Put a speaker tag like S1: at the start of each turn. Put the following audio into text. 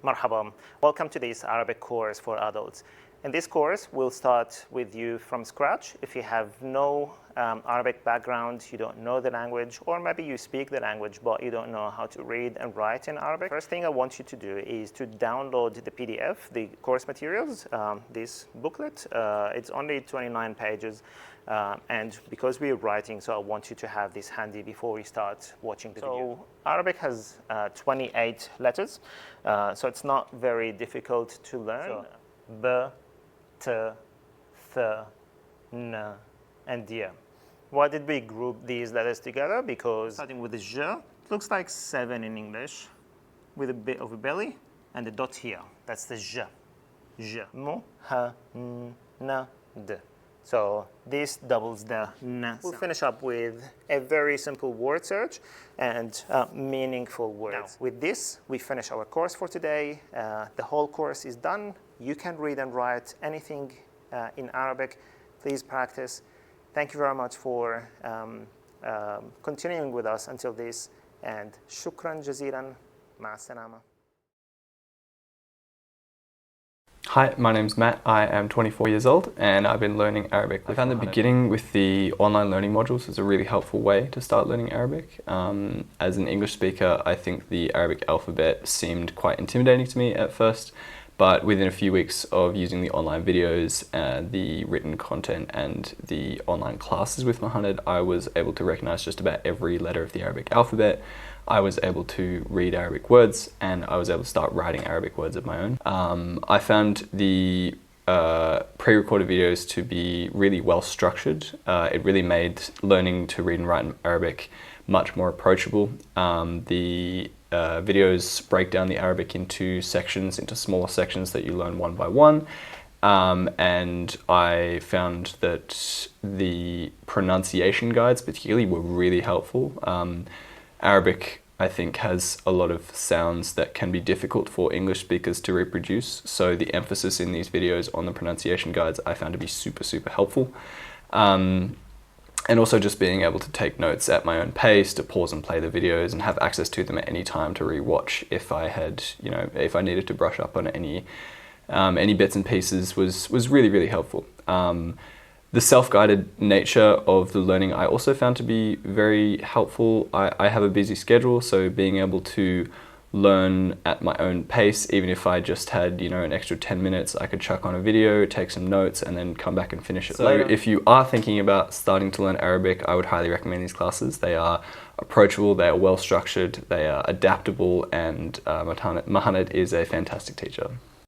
S1: Marhaba. Welcome to this Arabic course for adults. In this course, we'll start with you from scratch. If you have no Arabic background, you don't know the language, or maybe you speak the language but you don't know how to read and write in Arabic. First thing I want you to do is to download the PDF, the course materials, this booklet. It's only 29 pages. And because we're writing, so I want you to have this handy before we start watching the video. Arabic has 28 letters, so it's not very difficult to learn. So, B, T, Th, N, and D. Why did we group these letters together? Because starting with the J, it looks like 7 in English, with a bit of a belly, and the dot here. That's the J. J. Mu, ha, n, na, d. So this doubles the N. We'll finish up with a very simple word search and meaningful words. Now, with this, we finish our course for today. The whole course is done. You can read and write anything in Arabic. Please practice. Thank you very much for continuing with us until this. And shukran jazilan. Ma'a salama.
S2: Hi, my name's Matt. I am 24 years old and I've been learning Arabic. I found the beginning with the online learning modules is a really helpful way to start learning Arabic. As an English speaker, I think the Arabic alphabet seemed quite intimidating to me at first, but within a few weeks of using the online videos, the written content and the online classes with Mohammed, I was able to recognize just about every letter of the Arabic alphabet. I was able to read Arabic words and I was able to start writing Arabic words of my own. I found the pre-recorded videos to be really well structured. It really made learning to read and write in Arabic much more approachable. The videos break down the Arabic into sections, into smaller sections that you learn one by one. And I found that the pronunciation guides particularly were really helpful. Arabic, I think, has a lot of sounds that can be difficult for English speakers to reproduce. So the emphasis in these videos on the pronunciation guides I found to be super, super helpful. And also just being able to take notes at my own pace, to pause and play the videos and have access to them at any time to rewatch if I had, if I needed to brush up on any bits and pieces was really, really helpful. The self-guided nature of the learning I also found to be very helpful. I have a busy schedule, so being able to learn at my own pace, even if I just had, an extra 10 minutes, I could chuck on a video, take some notes, and then come back and finish it later. If you are thinking about starting to learn Arabic, I would highly recommend these classes. They are approachable, they are well structured, they are adaptable, and Mohammed is a fantastic teacher.